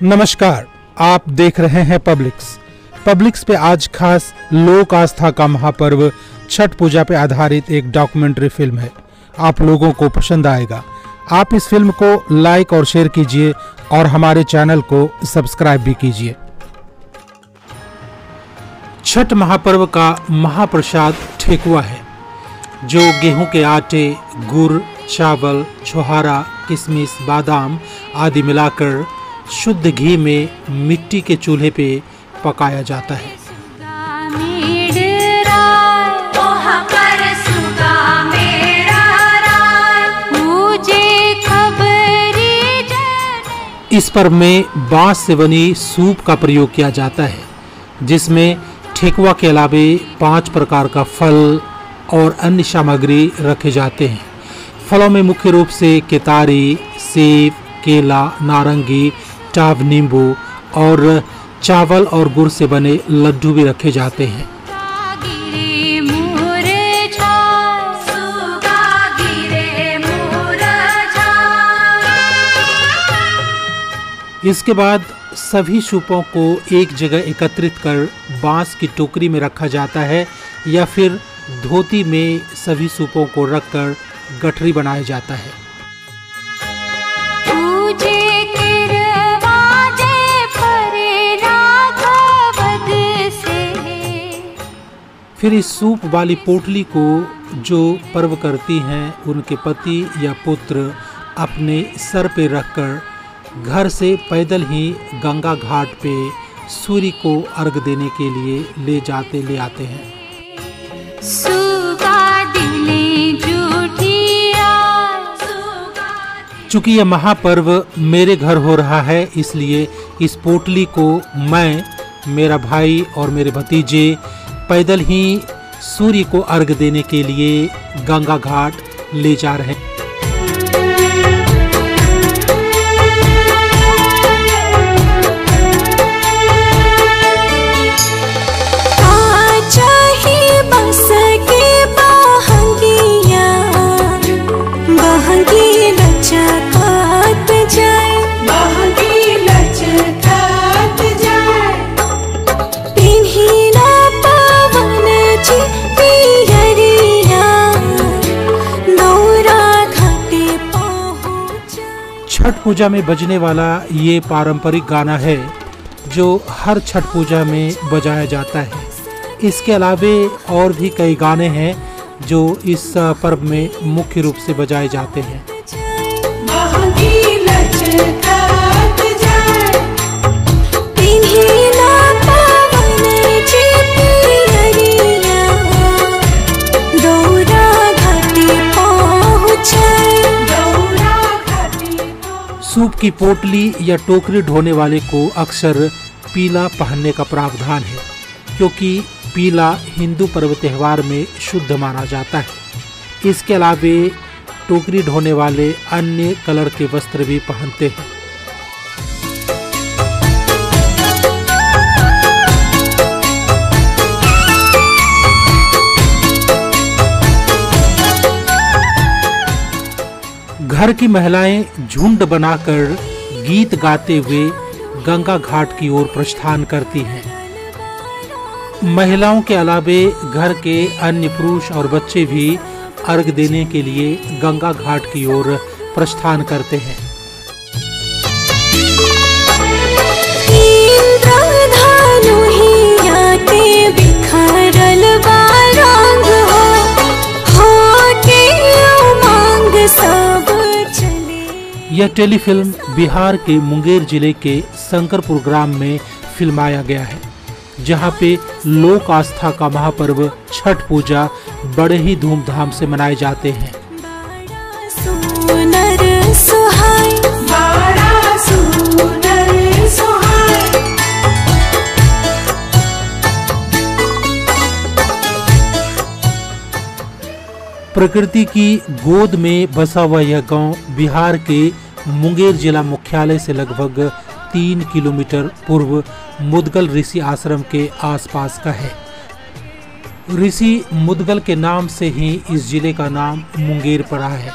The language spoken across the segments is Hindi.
नमस्कार, आप देख रहे हैं पब्लिक्स पे आज खास लोक आस्था का महापर्व छठ पूजा पे आधारित एक डॉक्यूमेंट्री फिल्म है। आप लोगों को पसंद आएगा। आप इस फिल्म को लाइक और शेयर कीजिए और हमारे चैनल को सब्सक्राइब भी कीजिए। छठ महापर्व का महाप्रसाद ठेकुआ है, जो गेहूं के आटे, गुड़, चावल, छोहारा, किशमिश, बादाम आदि मिलाकर शुद्ध घी में मिट्टी के चूल्हे पे पकाया जाता है। इस पर्व में बांस से बनी सूप का प्रयोग किया जाता है, जिसमें ठेकुआ के अलावे 5 प्रकार का फल और अन्य सामग्री रखे जाते हैं। फलों में मुख्य रूप से केतारी, सेब, केला, नारंगी, टाभ नींबू और चावल और गुड़ से बने लड्डू भी रखे जाते हैं। इसके बाद सभी सूपों को एक जगह एकत्रित कर बांस की टोकरी में रखा जाता है या फिर धोती में सभी सूपों को रखकर गठरी बनाया जाता है। फिर इस सूप वाली पोटली को जो पर्व करती हैं उनके पति या पुत्र अपने सर पे रखकर घर से पैदल ही गंगा घाट पे सूर्य को अर्घ देने के लिए ले आते हैं। चूंकि यह महापर्व मेरे घर हो रहा है, इसलिए इस पोटली को मैं, मेरा भाई और मेरे भतीजे पैदल ही सूर्य को अर्घ देने के लिए गंगा घाट ले जा रहे हैं। छठ पूजा में बजने वाला ये पारंपरिक गाना है जो हर छठ पूजा में बजाया जाता है। इसके अलावे और भी कई गाने हैं जो इस पर्व में मुख्य रूप से बजाए जाते हैं। सूप की पोटली या टोकरी ढोने वाले को अक्सर पीला पहनने का प्रावधान है, क्योंकि पीला हिंदू पर्व त्योहार में शुद्ध माना जाता है। इसके अलावे टोकरी ढोने वाले अन्य कलर के वस्त्र भी पहनते हैं। घर की महिलाएं झुंड बनाकर गीत गाते हुए गंगा घाट की ओर प्रस्थान करती हैं। महिलाओं के अलावे घर के अन्य पुरुष और बच्चे भी अर्घ देने के लिए गंगा घाट की ओर प्रस्थान करते हैं। यह टेलीफिल्म बिहार के मुंगेर जिले के शंकरपुर ग्राम में फिल्माया गया है, जहां पे लोक आस्था का महापर्व छठ पूजा बड़े ही धूमधाम से मनाए जाते हैं। प्रकृति की गोद में बसा हुआ यह गांव बिहार के मुंगेर जिला मुख्यालय से लगभग 3 किलोमीटर पूर्व मुदगल ऋषि आश्रम के आसपास का है। ऋषि मुदगल के नाम से ही इस जिले का नाम मुंगेर पड़ा है।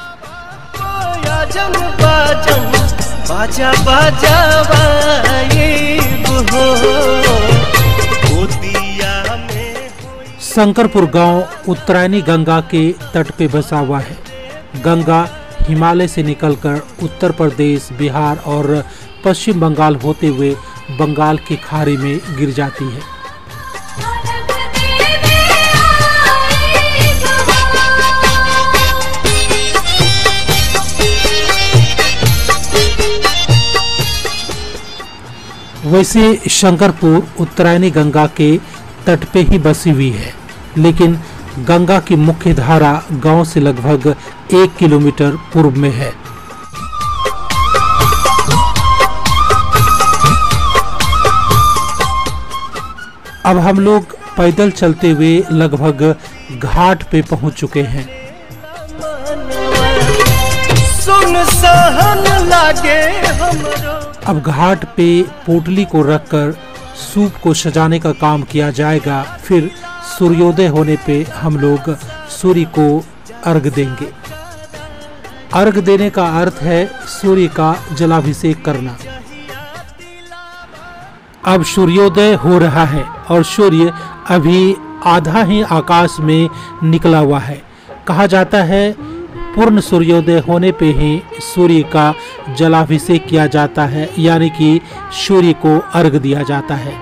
बाजा बाजावाए हो गोदिया में। शंकरपुर गांव उत्तरायणी गंगा के तट पे बसा हुआ है। गंगा हिमालय से निकलकर उत्तर प्रदेश, बिहार और पश्चिम बंगाल होते हुए बंगाल की खाड़ी में गिर जाती है। वैसे शंकरपुर उत्तरायणी गंगा के तट पे ही बसी हुई है, लेकिन गंगा की मुख्य धारा गांव से लगभग 1 किलोमीटर पूर्व में है। अब हम लोग पैदल चलते हुए लगभग घाट पे पहुंच चुके हैं। अब घाट पे पोटली को रखकर सूप को सजाने का काम किया जाएगा। फिर सूर्योदय होने पे हम लोग सूर्य को अर्घ देंगे। अर्घ देने का अर्थ है सूर्य का जलाभिषेक करना। अब सूर्योदय हो रहा है और सूर्य अभी आधा ही आकाश में निकला हुआ है। कहा जाता है पूर्ण सूर्योदय होने पे ही सूर्य का जलाभिषेक किया जाता है, यानी कि सूर्य को अर्घ दिया जाता है।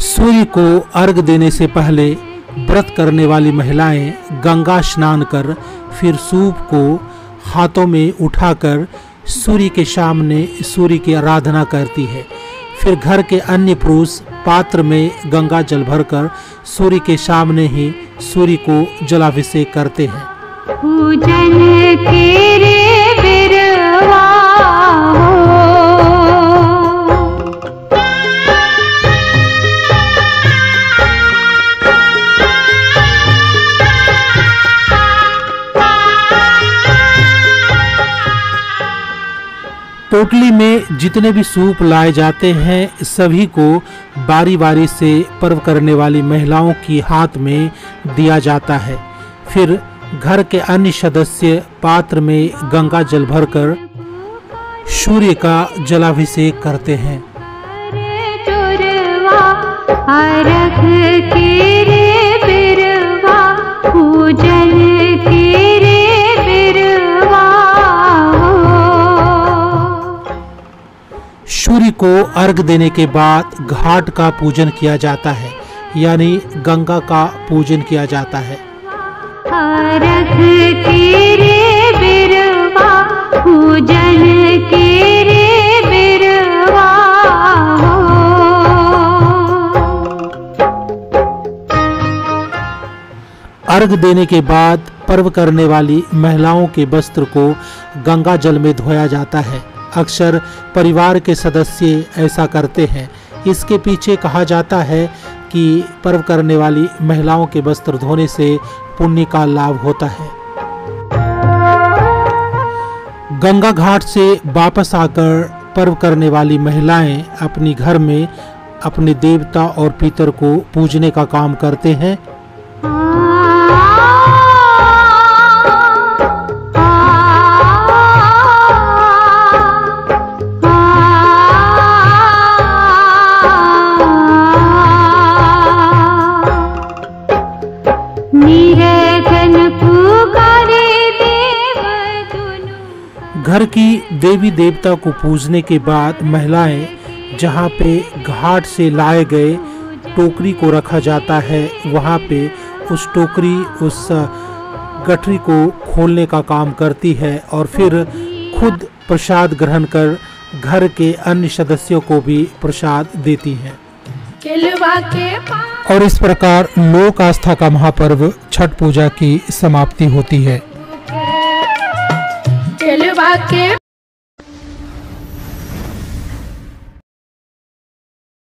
सूर्य को अर्घ देने से पहले व्रत करने वाली महिलाएं गंगा स्नान कर फिर सूप को हाथों में उठाकर सूर्य के सामने सूर्य की आराधना करती है। फिर घर के अन्य पुरुष पात्र में गंगा जल भरकर सूर्य के सामने ही सूर्य को जलाभिषेक करते हैं। पूजन तेरे बिरवा पोटली में जितने भी सूप लाए जाते हैं सभी को बारी बारी से पर्व करने वाली महिलाओं की हाथ में दिया जाता है। फिर घर के अन्य सदस्य पात्र में गंगा जल भरकर सूर्य का जलाभिषेक करते हैं। सूर्य को अर्घ देने के बाद घाट का पूजन किया जाता है, यानी गंगा का पूजन किया जाता है। पूजन तेरे बिरवा अर्घ देने के बाद पर्व करने वाली महिलाओं के वस्त्र को गंगा जल में धोया जाता है। अक्सर परिवार के सदस्य ऐसा करते हैं। इसके पीछे कहा जाता है कि पर्व करने वाली महिलाओं के वस्त्र धोने से पुण्य का लाभ होता है। गंगा घाट से वापस आकर पर्व करने वाली महिलाएं अपने घर में अपने देवता और पितर को पूजने का काम करते हैं। घर की देवी देवता को पूजने के बाद महिलाएं जहाँ पे घाट से लाए गए टोकरी को रखा जाता है वहाँ पे उस टोकरी उस गठरी को खोलने का काम करती है और फिर खुद प्रसाद ग्रहण कर घर के अन्य सदस्यों को भी प्रसाद देती हैं। और इस प्रकार लोक आस्था का महापर्व छठ पूजा की समाप्ति होती है। के